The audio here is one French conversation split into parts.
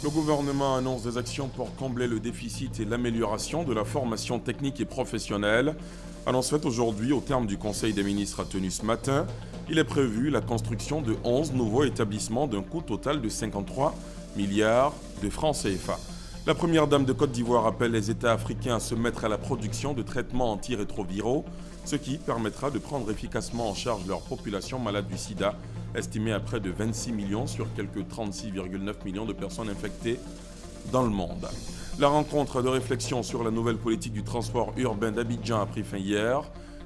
Le gouvernement annonce des actions pour combler le déficit et l'amélioration de la formation technique et professionnelle. Annonce faite aujourd'hui au terme du Conseil des ministres tenu ce matin. Il est prévu la construction de 11 nouveaux établissements d'un coût total de 53 milliards de francs CFA. La première dame de Côte d'Ivoire appelle les États africains à se mettre à la production de traitements antirétroviraux, ce qui permettra de prendre efficacement en charge leur population malade du sida, estimée à près de 26 millions sur quelques 36,9 millions de personnes infectées dans le monde. La rencontre de réflexion sur la nouvelle politique du transport urbain d'Abidjan a pris fin hier.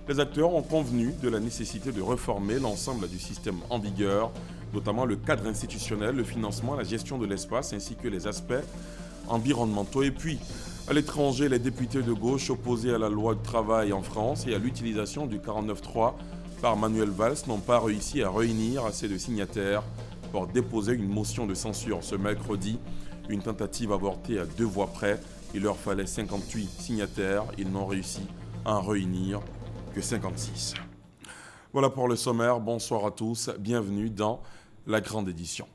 Les acteurs ont convenu de la nécessité de réformer l'ensemble du système en vigueur, notamment le cadre institutionnel, le financement, la gestion de l'espace ainsi que les aspects environnementaux. Et puis, à l'étranger, les députés de gauche opposés à la loi du travail en France et à l'utilisation du 49.3 par Manuel Valls n'ont pas réussi à réunir assez de signataires pour déposer une motion de censure ce mercredi. Une tentative avortée à 2 voix près. Il leur fallait 58 signataires. Ils n'ont réussi à en réunir que 56. Voilà pour le sommaire. Bonsoir à tous. Bienvenue dans la grande édition.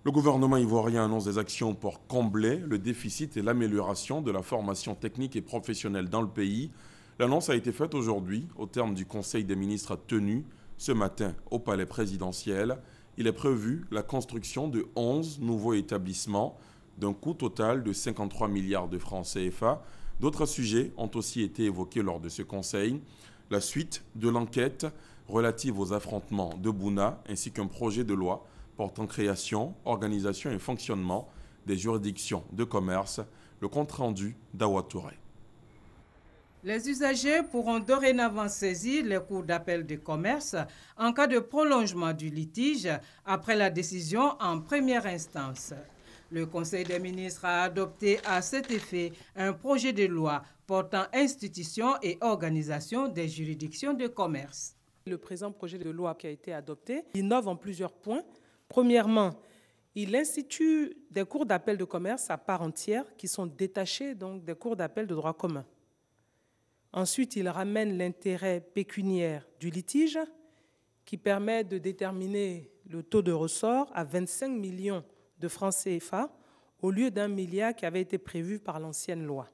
Le gouvernement ivoirien annonce des actions pour combler le déficit et l'amélioration de la formation technique et professionnelle dans le pays. L'annonce a été faite aujourd'hui au terme du Conseil des ministres tenu ce matin au palais présidentiel. Il est prévu la construction de 11 nouveaux établissements d'un coût total de 53 milliards de francs CFA. D'autres sujets ont aussi été évoqués lors de ce conseil. La suite de l'enquête relative aux affrontements de Bouna ainsi qu'un projet de loi portant création, organisation et fonctionnement des juridictions de commerce, le compte-rendu d'Awa Touré. Les usagers pourront dorénavant saisir les cours d'appel de commerce en cas de prolongement du litige après la décision en première instance. Le Conseil des ministres a adopté à cet effet un projet de loi portant institution et organisation des juridictions de commerce. Le présent projet de loi qui a été adopté innove en plusieurs points. Premièrement, il institue des cours d'appel de commerce à part entière qui sont détachés donc des cours d'appel de droit commun. Ensuite, il ramène l'intérêt pécuniaire du litige qui permet de déterminer le taux de ressort à 25 millions de francs CFA au lieu d'1 milliard qui avait été prévu par l'ancienne loi.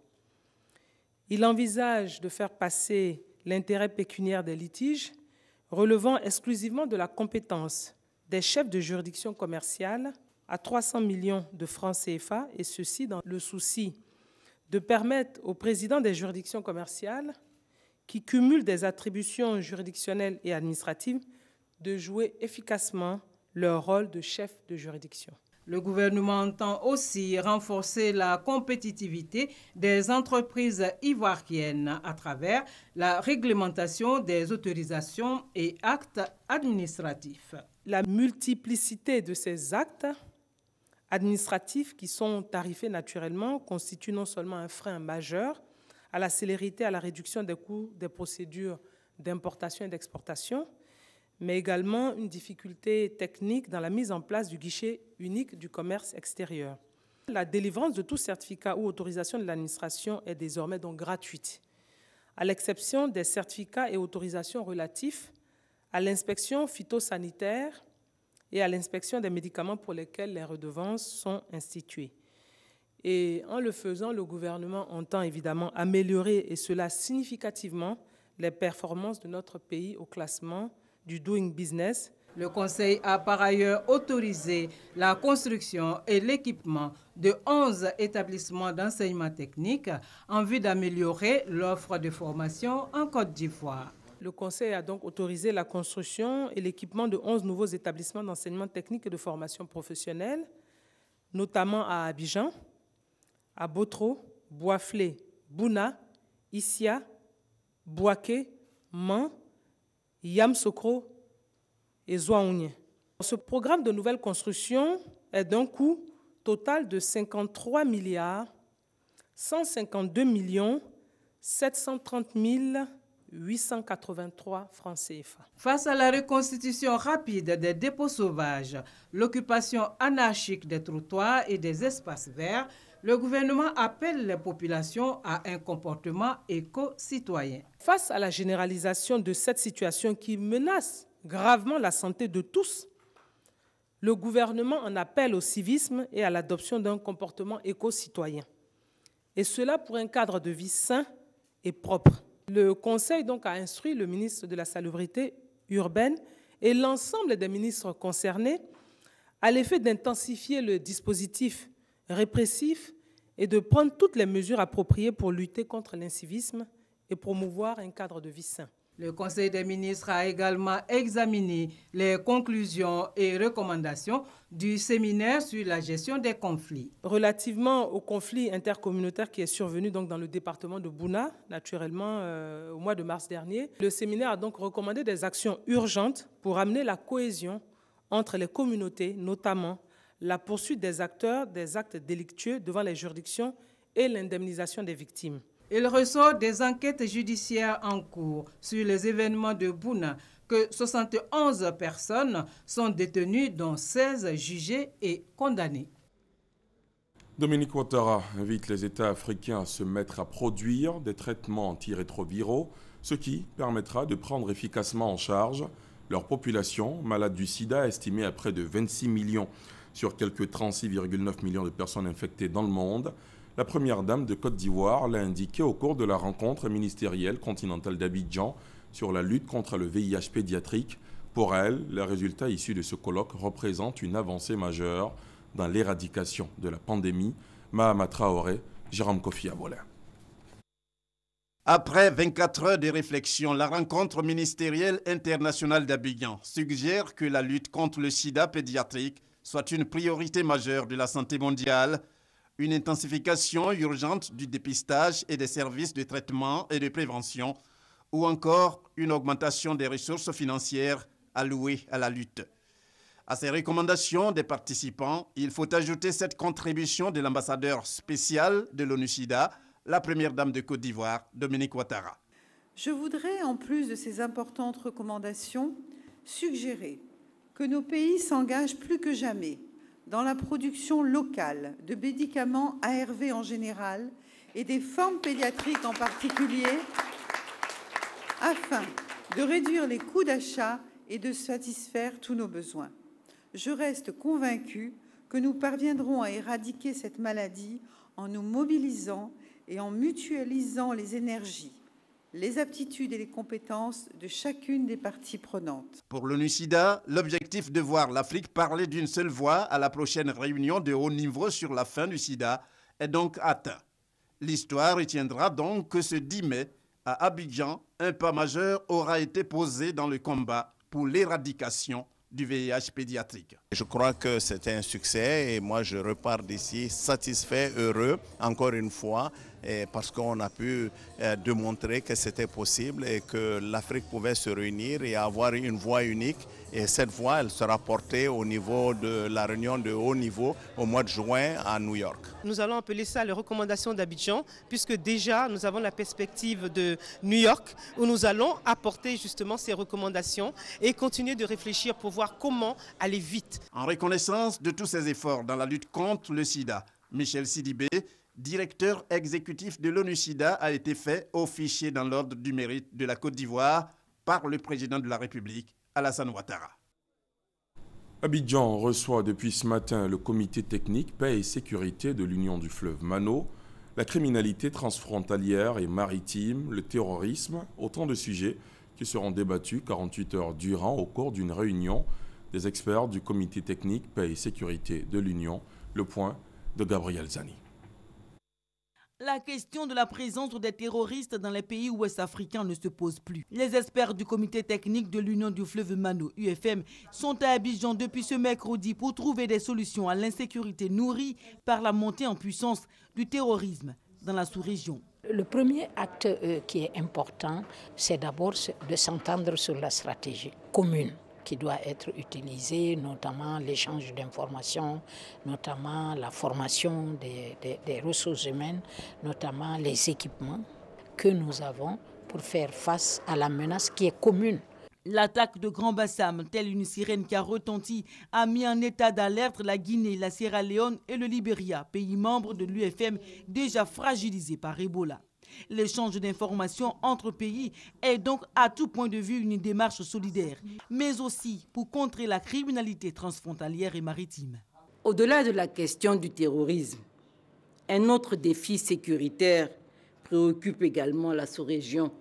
Il envisage de faire passer l'intérêt pécuniaire des litiges relevant exclusivement de la compétence des chefs de juridiction commerciale à 300 millions de francs CFA, et ceci dans le souci de permettre aux présidents des juridictions commerciales qui cumulent des attributions juridictionnelles et administratives de jouer efficacement leur rôle de chef de juridiction. Le gouvernement entend aussi renforcer la compétitivité des entreprises ivoiriennes à travers la réglementation des autorisations et actes administratifs. La multiplicité de ces actes administratifs qui sont tarifés naturellement constitue non seulement un frein majeur à la célérité, à la réduction des coûts des procédures d'importation et d'exportation, mais également une difficulté technique dans la mise en place du guichet unique du commerce extérieur. La délivrance de tout certificat ou autorisation de l'administration est désormais donc gratuite, à l'exception des certificats et autorisations relatifs à l'inspection phytosanitaire et à l'inspection des médicaments pour lesquels les redevances sont instituées. Et en le faisant, le gouvernement entend évidemment améliorer, et cela significativement, les performances de notre pays au classement du Doing Business. Le Conseil a par ailleurs autorisé la construction et l'équipement de 11 établissements d'enseignement technique en vue d'améliorer l'offre de formation en Côte d'Ivoire. Le Conseil a donc autorisé la construction et l'équipement de 11 nouveaux établissements d'enseignement technique et de formation professionnelle, notamment à Abidjan, à Botro, Boisflé, Bouna, Issia, Bouaké, Man, Yamsokro et Zouaounye. Ce programme de nouvelle construction est d'un coût total de 53 milliards 152 millions 730 883 francs CFA. Face à la reconstitution rapide des dépôts sauvages, l'occupation anarchique des trottoirs et des espaces verts, le gouvernement appelle les populations à un comportement éco-citoyen. Face à la généralisation de cette situation qui menace gravement la santé de tous, Le gouvernement en appelle au civisme et à l'adoption d'un comportement éco-citoyen. Et cela pour un cadre de vie sain et propre. Le Conseil donc a instruit le ministre de la Salubrité urbaine et l'ensemble des ministres concernés à l'effet d'intensifier le dispositif répressif et de prendre toutes les mesures appropriées pour lutter contre l'incivisme et promouvoir un cadre de vie sain. Le Conseil des ministres a également examiné les conclusions et recommandations du séminaire sur la gestion des conflits. Relativement au conflit intercommunautaire qui est survenu donc dans le département de Bouna, naturellement au mois de mars dernier, le séminaire a donc recommandé des actions urgentes pour amener la cohésion entre les communautés, notamment la poursuite des acteurs des actes délictueux devant les juridictions et l'indemnisation des victimes. Il ressort des enquêtes judiciaires en cours sur les événements de Bouna que 71 personnes sont détenues, dont 16 jugées et condamnées. Dominique Ouattara invite les États africains à se mettre à produire des traitements antirétroviraux, ce qui permettra de prendre efficacement en charge leur population malade du sida, estimée à près de 26 millions sur quelques 36,9 millions de personnes infectées dans le monde. La première dame de Côte d'Ivoire l'a indiqué au cours de la rencontre ministérielle continentale d'Abidjan sur la lutte contre le VIH pédiatrique. Pour elle, les résultats issus de ce colloque représentent une avancée majeure dans l'éradication de la pandémie. Mahama Traoré, Jérôme Kofi Abolin. Après 24 heures de réflexion, la rencontre ministérielle internationale d'Abidjan suggère que la lutte contre le sida pédiatrique soit une priorité majeure de la santé mondiale, une intensification urgente du dépistage et des services de traitement et de prévention, ou encore une augmentation des ressources financières allouées à la lutte. À ces recommandations des participants, il faut ajouter cette contribution de l'ambassadeur spécial de l'ONU-SIDA, la première dame de Côte d'Ivoire, Dominique Ouattara. Je voudrais, en plus de ces importantes recommandations, suggérer que nos pays s'engagent plus que jamais dans la production locale de médicaments ARV en général et des formes pédiatriques en particulier, afin de réduire les coûts d'achat et de satisfaire tous nos besoins. Je reste convaincue que nous parviendrons à éradiquer cette maladie en nous mobilisant et en mutualisant les énergies, les aptitudes et les compétences de chacune des parties prenantes. Pour l'ONU-SIDA, l'objectif de voir l'Afrique parler d'une seule voix à la prochaine réunion de haut niveau sur la fin du sida est donc atteint. L'histoire retiendra donc que ce 10 mai, à Abidjan, un pas majeur aura été posé dans le combat pour l'éradication du VIH pédiatrique. Je crois que c'était un succès et moi je repars d'ici satisfait, heureux, encore une fois, parce qu'on a pu démontrer que c'était possible et que l'Afrique pouvait se réunir et avoir une voix unique. Et cette voix, elle sera portée au niveau de la réunion de haut niveau au mois de juin à New York. Nous allons appeler ça les recommandations d'Abidjan, puisque déjà nous avons la perspective de New York, où nous allons apporter justement ces recommandations et continuer de réfléchir pour voir comment aller vite. En reconnaissance de tous ces efforts dans la lutte contre le sida, Michel Sidibé, directeur exécutif de l'ONU-SIDA, a été fait officier dans l'ordre du mérite de la Côte d'Ivoire par le président de la République, Alassane Ouattara. Abidjan reçoit depuis ce matin le comité technique paix et sécurité de l'Union du fleuve Mano, la criminalité transfrontalière et maritime, le terrorisme, autant de sujets qui seront débattus 48 heures durant au cours d'une réunion des experts du comité technique paix et sécurité de l'Union. Le point de Gabriel Zani. La question de la présence des terroristes dans les pays ouest-africains ne se pose plus. Les experts du comité technique de l'Union du fleuve Mano, UFM, sont à Abidjan depuis ce mercredi pour trouver des solutions à l'insécurité nourrie par la montée en puissance du terrorisme dans la sous-région. Le premier acte qui est important, c'est d'abord de s'entendre sur la stratégie commune qui doit être utilisée, notamment l'échange d'informations, notamment la formation des ressources humaines, notamment les équipements que nous avons pour faire face à la menace qui est commune. L'attaque de Grand Bassam, telle une sirène qui a retenti, a mis en état d'alerte la Guinée, la Sierra Leone et le Libéria, pays membres de l'UFM déjà fragilisés par Ebola. L'échange d'informations entre pays est donc à tout point de vue une démarche solidaire, mais aussi pour contrer la criminalité transfrontalière et maritime. Au-delà de la question du terrorisme, un autre défi sécuritaire préoccupe également la sous-région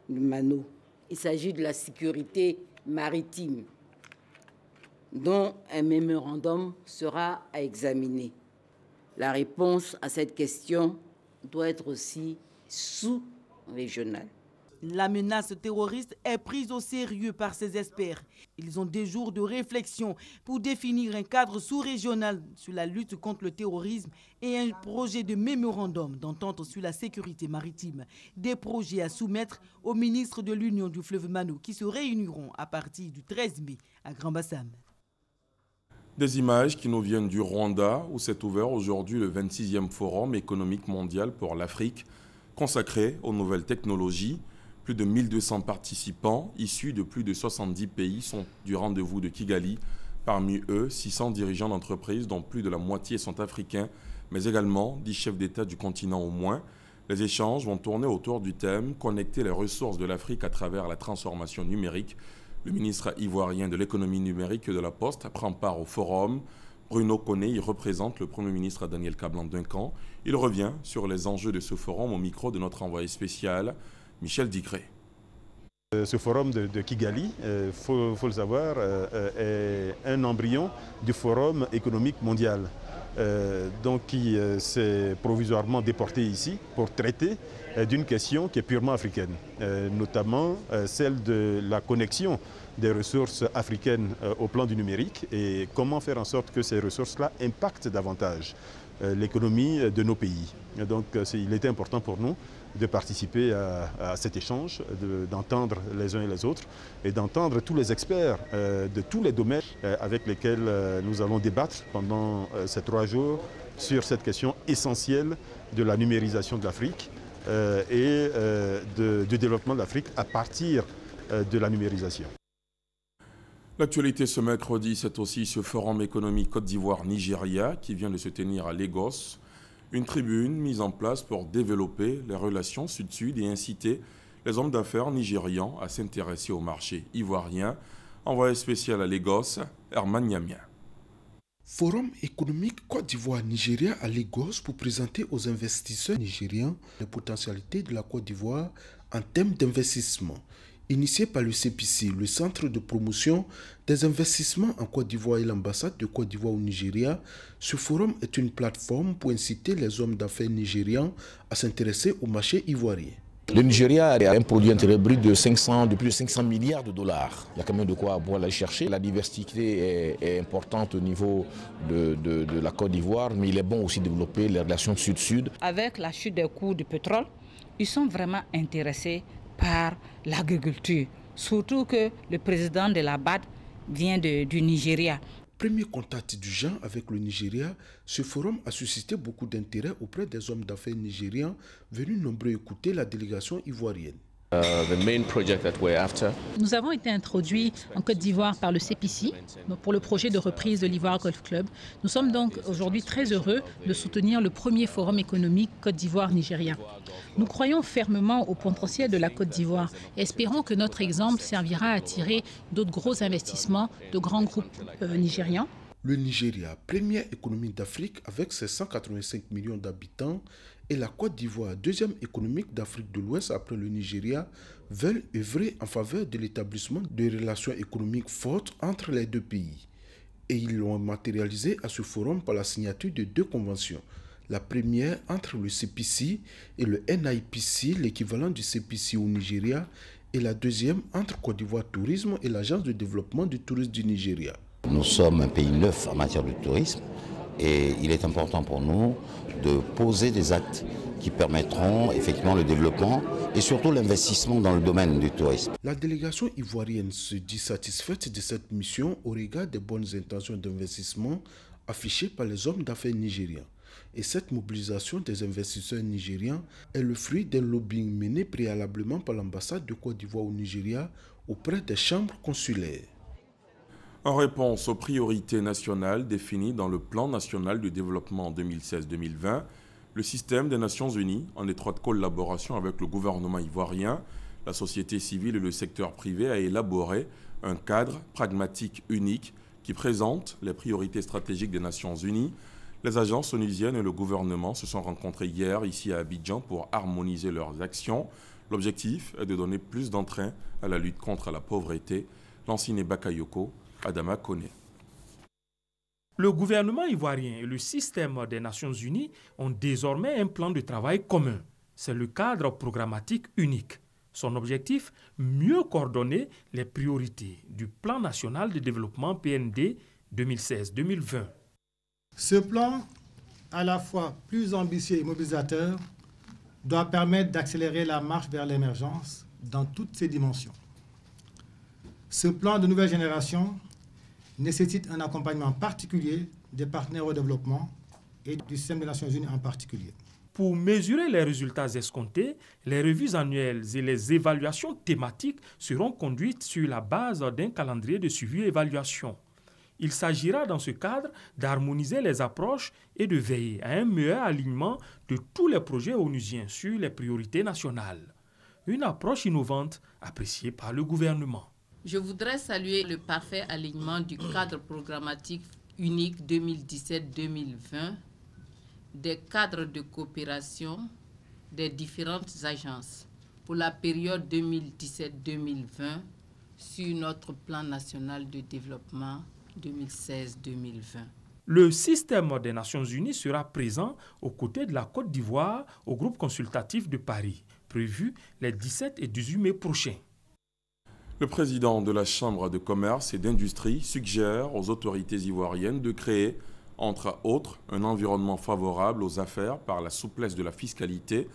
du Mano. Il s'agit de la sécurité maritime, dont un mémorandum sera à examiner. La réponse à cette question doit être aussi sous-régionale. La menace terroriste est prise au sérieux par ces experts. Ils ont des jours de réflexion pour définir un cadre sous-régional sur la lutte contre le terrorisme et un projet de mémorandum d'entente sur la sécurité maritime. Des projets à soumettre au ministre de l'Union du fleuve Mano qui se réuniront à partir du 13 mai à Grand-Bassam. Des images qui nous viennent du Rwanda où s'est ouvert aujourd'hui le 26e Forum économique mondial pour l'Afrique consacré aux nouvelles technologies. Plus de 1200 participants issus de plus de 70 pays sont du rendez-vous de Kigali. Parmi eux, 600 dirigeants d'entreprises dont plus de la moitié sont africains, mais également 10 chefs d'État du continent au moins. Les échanges vont tourner autour du thème « Connecter les ressources de l'Afrique à travers la transformation numérique ». Le ministre ivoirien de l'économie numérique et de la Poste prend part au forum. Bruno Koné y représente le Premier ministre Daniel Kablan-Duncan. Il revient sur les enjeux de ce forum au micro de notre envoyé spécial, Michel Digré. Ce forum de Kigali, faut le savoir, est un embryon du forum économique mondial. Donc qui s'est provisoirement déporté ici pour traiter d'une question qui est purement africaine, notamment celle de la connexion des ressources africaines au plan du numérique et comment faire en sorte que ces ressources-là impactent davantage l'économie de nos pays. Et donc il était important pour nous de participer à cet échange, d'entendre les uns et les autres et d'entendre tous les experts de tous les domaines avec lesquels nous allons débattre pendant ces 3 jours sur cette question essentielle de la numérisation de l'Afrique et du développement de l'Afrique à partir de la numérisation. L'actualité ce mercredi, c'est aussi ce forum économique Côte d'Ivoire-Nigeria qui vient de se tenir à Lagos. Une tribune mise en place pour développer les relations sud-sud et inciter les hommes d'affaires nigérians à s'intéresser au marché ivoirien. Envoyé spécial à Lagos, Herman Niamia. Forum économique Côte d'Ivoire-Nigeria à Lagos pour présenter aux investisseurs nigérians les potentialités de la Côte d'Ivoire en termes d'investissement. Initié par le CPC, le Centre de promotion des investissements en Côte d'Ivoire et l'ambassade de Côte d'Ivoire au Nigeria, ce forum est une plateforme pour inciter les hommes d'affaires nigérians à s'intéresser au marché ivoirien. Le Nigeria a un produit intérieur brut de plus de 500 milliards de dollars. Il y a quand même de quoi aller chercher. La diversité est importante au niveau de la Côte d'Ivoire, mais il est bon aussi de développer les relations sud-sud. Avec la chute des coûts du pétrole, ils sont vraiment intéressés par l'agriculture, surtout que le président de la BAD vient du Nigeria. Premier contact du genre avec le Nigeria, ce forum a suscité beaucoup d'intérêt auprès des hommes d'affaires nigérians venus nombreux écouter la délégation ivoirienne. Nous avons été introduits en Côte d'Ivoire par le CPC pour le projet de reprise de l'Ivoire Golf Club. Nous sommes donc aujourd'hui très heureux de soutenir le premier forum économique Côte d'Ivoire-Nigeria. Nous croyons fermement au potentiel de la Côte d'Ivoire et espérons que notre exemple servira à attirer d'autres gros investissements de grands groupes nigérians. Le Nigeria, première économie d'Afrique avec ses 185 millions d'habitants, et la Côte d'Ivoire, deuxième économique d'Afrique de l'Ouest après le Nigeria, veulent œuvrer en faveur de l'établissement de relations économiques fortes entre les deux pays. Et ils l'ont matérialisé à ce forum par la signature de 2 conventions. La première entre le CPC et le NIPC, l'équivalent du CPC au Nigeria, et la deuxième entre Côte d'Ivoire Tourisme et l'Agence de développement du tourisme du Nigeria. Nous sommes un pays neuf en matière de tourisme et il est important pour nous de poser des actes qui permettront effectivement le développement et surtout l'investissement dans le domaine du tourisme. La délégation ivoirienne se dit satisfaite de cette mission au regard des bonnes intentions d'investissement affichées par les hommes d'affaires nigériens. Et cette mobilisation des investisseurs nigériens est le fruit d'un lobbying mené préalablement par l'ambassade de Côte d'Ivoire au Nigeria auprès des chambres consulaires. En réponse aux priorités nationales définies dans le plan national de développement 2016-2020, Le système des Nations Unies, en étroite collaboration avec le gouvernement ivoirien, la société civile et le secteur privé, a élaboré un cadre pragmatique unique qui présente les priorités stratégiques des Nations Unies. Les agences onusiennes et le gouvernement se sont rencontrés hier ici à Abidjan pour harmoniser leurs actions. L'objectif est de donner plus d'entrain à la lutte contre la pauvreté. Lansine Bakayoko, Adama Kone. Le gouvernement ivoirien et le système des Nations Unies ont désormais un plan de travail commun. C'est le cadre programmatique unique. Son objectif, mieux coordonner les priorités du Plan national de développement PND 2016-2020. Ce plan, à la fois plus ambitieux et mobilisateur, doit permettre d'accélérer la marche vers l'émergence dans toutes ses dimensions. Ce plan de nouvelle génération nécessite un accompagnement particulier des partenaires au développement et du système des Nations Unies en particulier. Pour mesurer les résultats escomptés, les revues annuelles et les évaluations thématiques seront conduites sur la base d'un calendrier de suivi et évaluation. Il s'agira dans ce cadre d'harmoniser les approches et de veiller à un meilleur alignement de tous les projets onusiens sur les priorités nationales. Une approche innovante appréciée par le gouvernement. Je voudrais saluer le parfait alignement du cadre programmatique unique 2017-2020, des cadres de coopération des différentes agences pour la période 2017-2020 sur notre plan national de développement 2016-2020. Le système des Nations Unies sera présent aux côtés de la Côte d'Ivoire au groupe consultatif de Paris, prévu les 17 et 18 mai prochains. Le président de la Chambre de commerce et d'industrie suggère aux autorités ivoiriennes de créer, entre autres, un environnement favorable aux affaires par la souplesse de la fiscalité.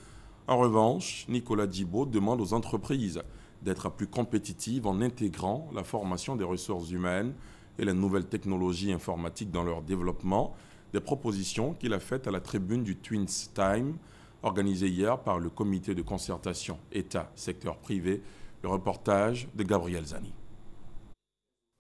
En revanche, Nicolas Djibo demande aux entreprises d'être plus compétitives en intégrant la formation des ressources humaines et les nouvelles technologies informatiques dans leur développement, des propositions qu'il a faites à la tribune du Twins Time, organisée hier par le comité de concertation État-secteur privé. Le reportage de Gabriel Zani.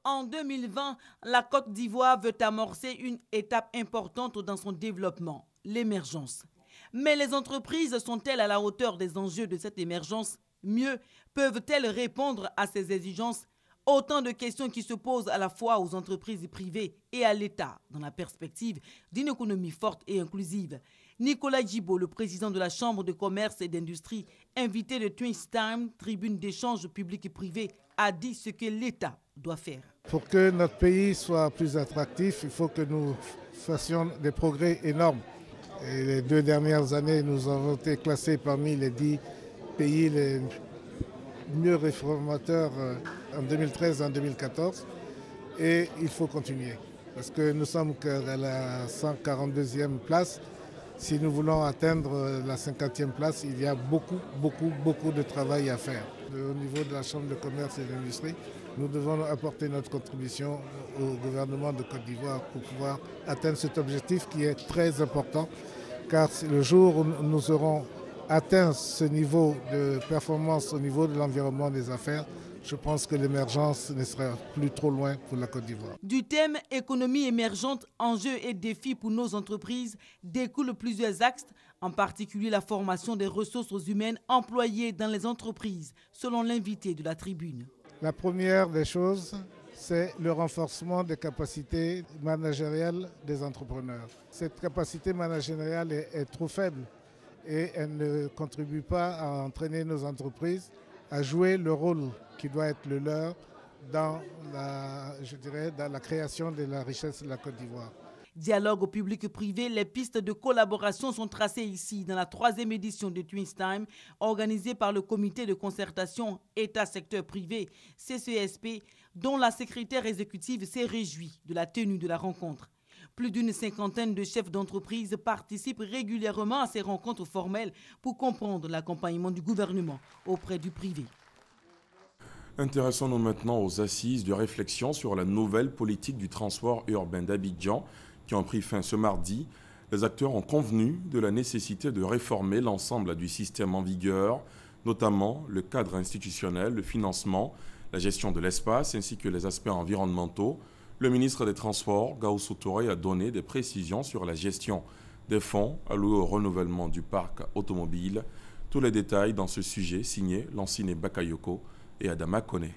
En 2020, la Côte d'Ivoire veut amorcer une étape importante dans son développement, l'émergence. Mais les entreprises sont-elles à la hauteur des enjeux de cette émergence? Mieux, peuvent-elles répondre à ces exigences? Autant de questions qui se posent à la fois aux entreprises privées et à l'État dans la perspective d'une économie forte et inclusive. Nicolas Djibo, le président de la Chambre de commerce et d'industrie, invité de Twins Time, tribune d'échange public et privé, a dit ce que l'État doit faire. Pour que notre pays soit plus attractif, il faut que nous fassions des progrès énormes. Et les 2 dernières années, nous avons été classés parmi les 10 pays les mieux réformateurs en 2013 et en 2014. Et il faut continuer. Parce que nous sommes à la 142e place. Si nous voulons atteindre la 50e place, il y a beaucoup de travail à faire. Au niveau de la Chambre de commerce et d'industrie, nous devons apporter notre contribution au gouvernement de Côte d'Ivoire pour pouvoir atteindre cet objectif qui est très important. Car le jour où nous aurons atteint ce niveau de performance au niveau de l'environnement des affaires, je pense que l'émergence ne sera plus trop loin pour la Côte d'Ivoire. Du thème économie émergente, enjeux et défis pour nos entreprises découlent plusieurs axes, en particulier la formation des ressources humaines employées dans les entreprises, selon l'invité de la tribune. La première des choses, c'est le renforcement des capacités managériales des entrepreneurs. Cette capacité managériale est trop faible et elle ne contribue pas à entraîner nos entreprises à jouer le rôle qui doit être le leur dans la création de la richesse de la Côte d'Ivoire. Dialogue au public privé, les pistes de collaboration sont tracées ici dans la 3e édition de Twins Time, organisée par le comité de concertation État-secteur privé, CCSP, dont la secrétaire exécutive s'est réjouie de la tenue de la rencontre. Plus d'une 50aine de chefs d'entreprise participent régulièrement à ces rencontres formelles pour comprendre l'accompagnement du gouvernement auprès du privé. Intéressons-nous maintenant aux assises de réflexion sur la nouvelle politique du transport urbain d'Abidjan qui ont pris fin ce mardi. Les acteurs ont convenu de la nécessité de réformer l'ensemble du système en vigueur, notamment le cadre institutionnel, le financement, la gestion de l'espace ainsi que les aspects environnementaux. Le ministre des Transports, Gaoussou Touré, a donné des précisions sur la gestion des fonds alloués au renouvellement du parc automobile. Tous les détails dans ce sujet signé Lansine Bakayoko et Adama Kone.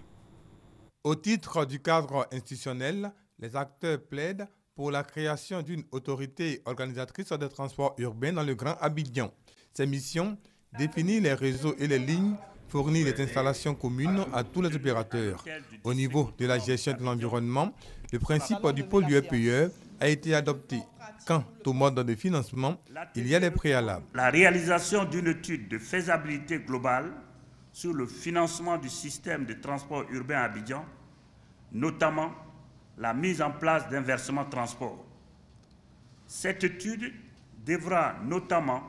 Au titre du cadre institutionnel, les acteurs plaident pour la création d'une autorité organisatrice des transports urbains dans le Grand Abidjan. Ses missions, définir les réseaux et les lignes, fournir des installations communes à tous les opérateurs. Au niveau de la gestion de l'environnement, le principe du pollueur-payeur a été adopté. Quant au mode de financement, il y a des préalables. La réalisation d'une étude de faisabilité globale sur le financement du système de transport urbain à Abidjan, notamment la mise en place d'un versement transport. Cette étude devra notamment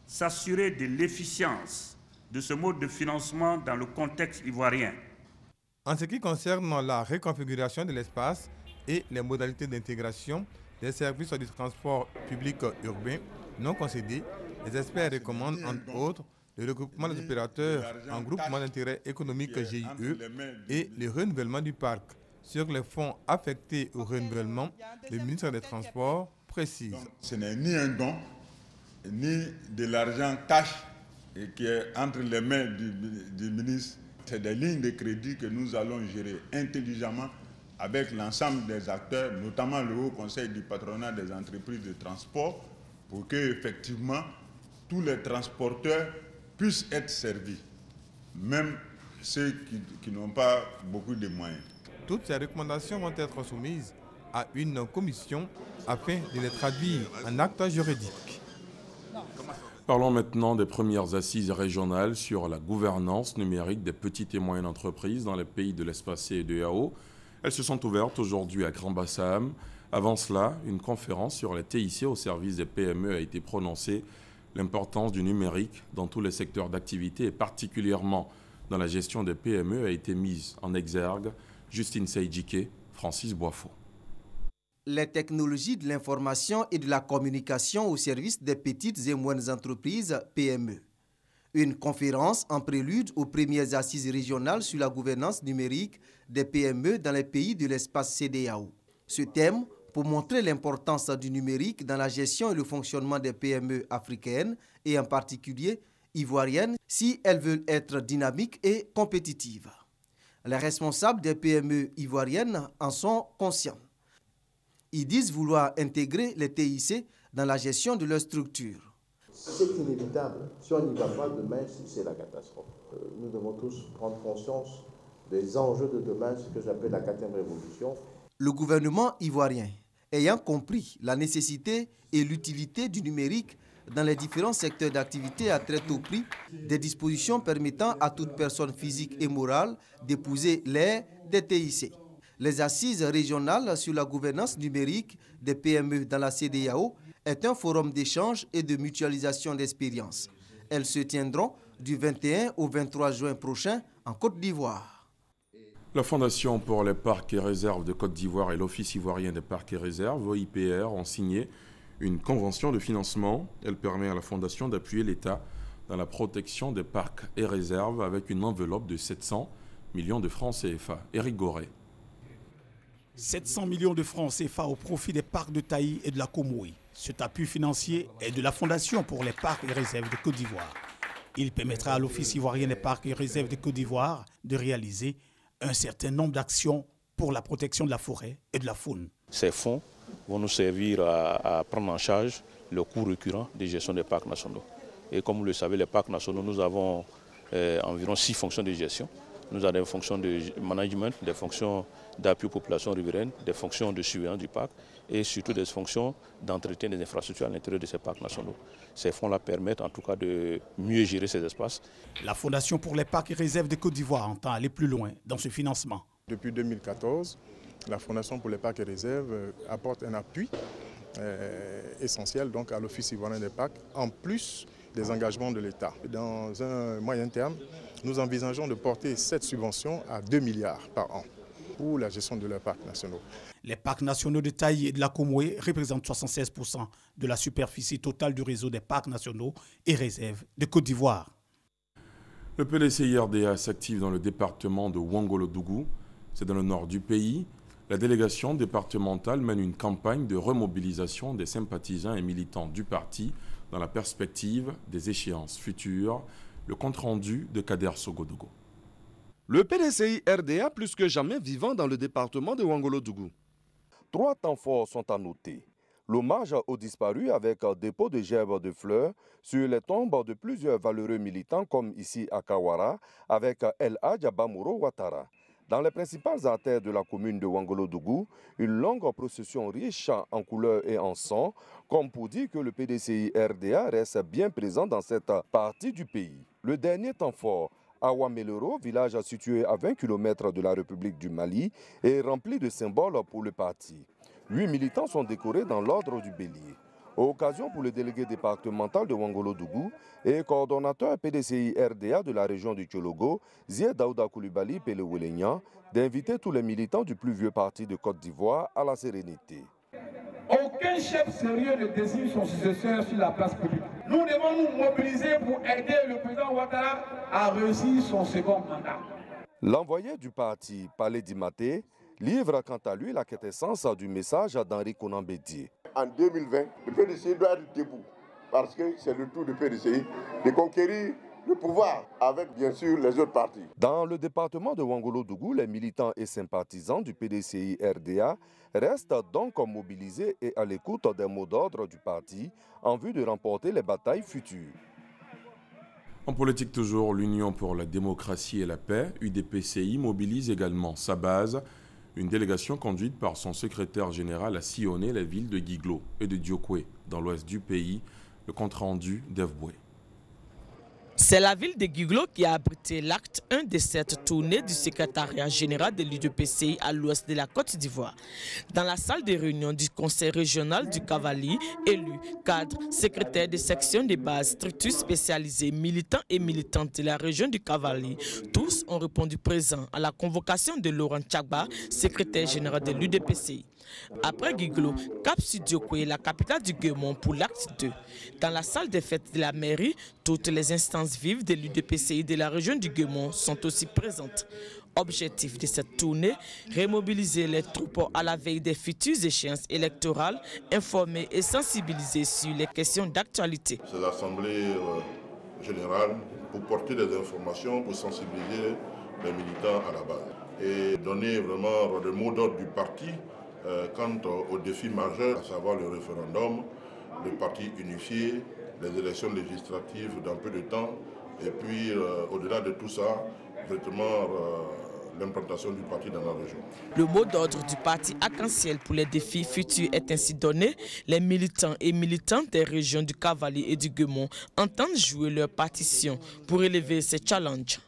s'assurer de l'efficience de ce mode de financement dans le contexte ivoirien. En ce qui concerne la reconfiguration de l'espace et les modalités d'intégration des services du transport public urbain non concédés, les experts recommandent entre autres le regroupement des opérateurs en groupement d'intérêt économique GIE et le renouvellement du parc. Sur les fonds affectés au renouvellement, le ministre des Transports précise. Donc, ce n'est ni un don, ni de l'argent cash et qui est entre les mains du ministre. C'est des lignes de crédit que nous allons gérer intelligemment avec l'ensemble des acteurs, notamment le Haut Conseil du patronat des entreprises de transport, pour que effectivement tous les transporteurs puissent être servis, même ceux qui n'ont pas beaucoup de moyens. Toutes ces recommandations vont être soumises à une commission afin de les traduire en actes juridiques. Parlons maintenant des premières assises régionales sur la gouvernance numérique des petites et moyennes entreprises dans les pays de l'espace CEDEAO. Elles se sont ouvertes aujourd'hui à Grand-Bassam. Avant cela, une conférence sur les TIC au service des PME a été prononcée. L'importance du numérique dans tous les secteurs d'activité et particulièrement dans la gestion des PME a été mise en exergue. Justine Seydjike, Francis Boifo. Les technologies de l'information et de la communication au service des petites et moyennes entreprises PME. Une conférence en prélude aux premières assises régionales sur la gouvernance numérique des PME dans les pays de l'espace CEDEAO. Ce thème, pour montrer l'importance du numérique dans la gestion et le fonctionnement des PME africaines et en particulier ivoiriennes si elles veulent être dynamiques et compétitives. Les responsables des PME ivoiriennes en sont conscients. Ils disent vouloir intégrer les TIC dans la gestion de leur structure. C'est inévitable. Si on n'y va pas demain, c'est la catastrophe. Nous devons tous prendre conscience des enjeux de demain, ce que j'appelle la 4e révolution. Le gouvernement ivoirien, ayant compris la nécessité et l'utilité du numérique dans les différents secteurs d'activité à très tôt prix, des dispositions permettant à toute personne physique et morale d'épouser l'ère des TIC. Les assises régionales sur la gouvernance numérique des PME dans la CEDEAO est un forum d'échange et de mutualisation d'expériences. Elles se tiendront du 21 au 23 juin prochain en Côte d'Ivoire. La Fondation pour les parcs et réserves de Côte d'Ivoire et l'Office ivoirien des parcs et réserves, OIPR, ont signé une convention de financement. Elle permet à la Fondation d'appuyer l'État dans la protection des parcs et réserves avec une enveloppe de 700 millions de francs CFA. Éric Goré. 700 millions de francs CFA au profit des parcs de Taï et de la Comoé. Cet appui financier est de la Fondation pour les parcs et réserves de Côte d'Ivoire. Il permettra à l'Office ivoirien des parcs et réserves de Côte d'Ivoire de réaliser un certain nombre d'actions pour la protection de la forêt et de la faune. Ces fonds vont nous servir à prendre en charge le coût récurrent de gestion des parcs nationaux. Et comme vous le savez, les parcs nationaux, nous avons environ 6 fonctions de gestion. Nous avons des fonctions de management, des fonctions d'appui aux populations riveraines, des fonctions de surveillance du parc et surtout des fonctions d'entretien des infrastructures à l'intérieur de ces parcs nationaux. Ces fonds-là permettent en tout cas de mieux gérer ces espaces. La Fondation pour les parcs et réserves de Côte d'Ivoire entend aller plus loin dans ce financement. Depuis 2014, la Fondation pour les parcs et réserves apporte un appui essentiel donc, à l'Office ivoirien des parcs, en plus des engagements de l'État. Dans un moyen terme, nous envisageons de porter cette subvention à 2 milliards par an pour la gestion de leurs parcs nationaux. Les parcs nationaux de Taï et de la Comoé représentent 76% de la superficie totale du réseau des parcs nationaux et réserves de Côte d'Ivoire. Le PDC-IRDA s'active dans le département de Ouangolo-Dougou, c'est dans le nord du pays. La délégation départementale mène une campagne de remobilisation des sympathisants et militants du parti dans la perspective des échéances futures. Le compte-rendu de Kader Sogodougou. Le PDCI RDA plus que jamais vivant dans le département de Ouangolodougou. 3 temps forts sont à noter. L'hommage aux disparus avec un dépôt de gerbes de fleurs sur les tombes de plusieurs valeureux militants comme ici à Kawara avec El Hadj Abamuro Ouattara. Dans les principales artères de la commune de Ouangolodougou, une longue procession riche en couleurs et en sons, comme pour dire que le PDCI RDA reste bien présent dans cette partie du pays. Le dernier temps fort, à Ouamelero, village situé à 20 km de la République du Mali, est rempli de symboles pour le parti. 8 militants sont décorés dans l'ordre du bélier. Occasion pour le délégué départemental de Ouangolodougou et coordonnateur PDCI RDA de la région du Tchologo, Zied Daouda Koulibaly Pelewelenya, d'inviter tous les militants du plus vieux parti de Côte d'Ivoire à la sérénité. Aucun chef sérieux ne désigne son successeur sur la place publique. Nous devons nous mobiliser pour aider le président Ouattara à réussir son second mandat. L'envoyé du parti, Palais Dimaté, livre quant à lui la quintessence du message d'Henri Konan Bédié. En 2020, le PDCI doit être debout parce que c'est le tour du PDCI de conquérir le pouvoir avec bien sûr les autres partis. Dans le département de Ouangolodougou, les militants et sympathisants du PDCI RDA restent donc mobilisés et à l'écoute des mots d'ordre du parti en vue de remporter les batailles futures. En politique toujours, l'Union pour la démocratie et la paix, UDPCI, mobilise également sa base. Une délégation conduite par son secrétaire général a sillonné les villes de Guiglo et de Diokwe, dans l'ouest du pays. Le compte-rendu d'Ève Boué. C'est la ville de Guiglo qui a abrité l'acte 1 de cette tournée du secrétariat général de l'UDPCI à l'ouest de la Côte d'Ivoire. Dans la salle de réunion du conseil régional du Cavali, élus, cadres, secrétaires de section de base, structures spécialisées, militants et militantes de la région du Cavali, tous ont répondu présents à la convocation de Laurent Tchagba, secrétaire général de l'UDPCI. Après Guiglo, cap sur Diokwe, la capitale du Guémon pour l'acte 2. Dans la salle des fêtes de la mairie, toutes les instances vives de l'UDPCI de la région du Guémon sont aussi présentes. Objectif de cette tournée, remobiliser les troupes à la veille des futures échéances électorales, informer et sensibiliser sur les questions d'actualité. C'est l'Assemblée générale pour porter des informations, pour sensibiliser les militants à la base et donner vraiment le mot d'ordre du parti quant aux défis majeurs, à savoir le référendum, le parti unifié, les élections législatives dans peu de temps, et puis au-delà de tout ça, vraiment l'implantation du parti dans la région. Le mot d'ordre du parti Arc-en-Ciel pour les défis futurs est ainsi donné. Les militants et militantes des régions du Cavali et du Guémon entendent jouer leur partition pour relever ces challenges.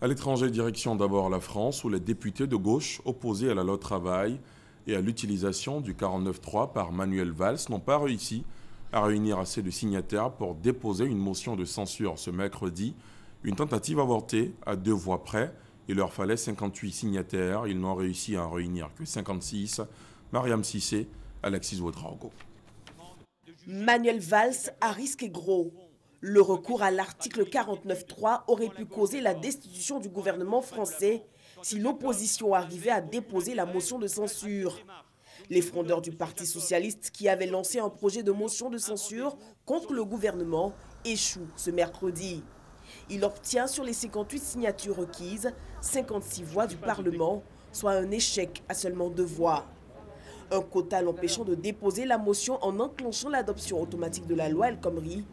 À l'étranger, direction d'abord la France, où les députés de gauche opposés à la loi travail et à l'utilisation du 49.3 par Manuel Valls n'ont pas réussi à réunir assez de signataires pour déposer une motion de censure ce mercredi. Une tentative avortée à 2 voix près. Il leur fallait 58 signataires. Ils n'ont réussi à en réunir que 56. Mariam Sissé, Alexis Ouedraogo. Manuel Valls a risqué gros. Le recours à l'article 49.3 aurait pu causer la destitution du gouvernement français si l'opposition arrivait à déposer la motion de censure. Les frondeurs du Parti socialiste qui avaient lancé un projet de motion de censure contre le gouvernement échouent ce mercredi. Il obtient sur les 58 signatures requises 56 voix du Parlement, soit un échec à seulement 2 voix. Un quota l'empêchant de déposer la motion en enclenchant l'adoption automatique de la loi El Khomri.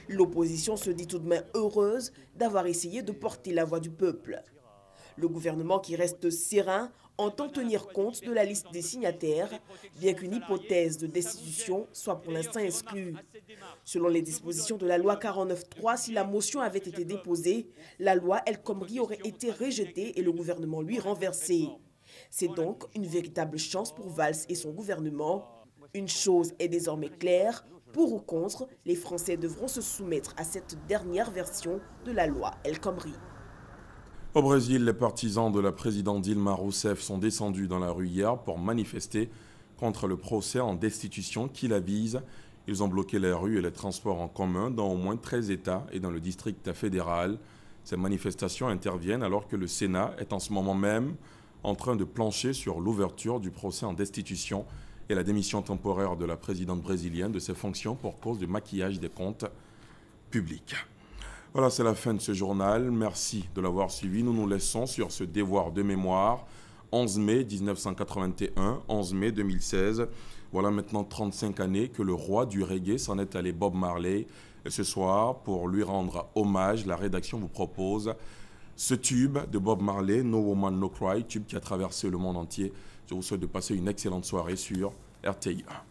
L'opposition se dit tout de même heureuse d'avoir essayé de porter la voix du peuple. Le gouvernement, qui reste serein, entend tenir compte de la liste des signataires, bien qu'une hypothèse de destitution soit pour l'instant exclue. Selon les dispositions de la loi 49.3, si la motion avait été déposée, la loi El Khomri aurait été rejetée et le gouvernement lui renversé. C'est donc une véritable chance pour Valls et son gouvernement. Une chose est désormais claire, pour ou contre, les Français devront se soumettre à cette dernière version de la loi El Khomri. Au Brésil, les partisans de la présidente Dilma Rousseff sont descendus dans la rue hier pour manifester contre le procès en destitution qui la vise. Ils ont bloqué les rues et les transports en commun dans au moins 13 États et dans le district fédéral. Ces manifestations interviennent alors que le Sénat est en ce moment même en train de plancher sur l'ouverture du procès en destitution et la démission temporaire de la présidente brésilienne de ses fonctions pour cause de maquillage des comptes publics. Voilà, c'est la fin de ce journal. Merci de l'avoir suivi. Nous nous laissons sur ce devoir de mémoire. 11 mai 1981, 11 mai 2016. Voilà maintenant 35 années que le roi du reggae s'en est allé, Bob Marley. Et ce soir, pour lui rendre hommage, la rédaction vous propose ce tube de Bob Marley, No Woman No Cry, tube qui a traversé le monde entier. Je vous souhaite de passer une excellente soirée sur RTI1.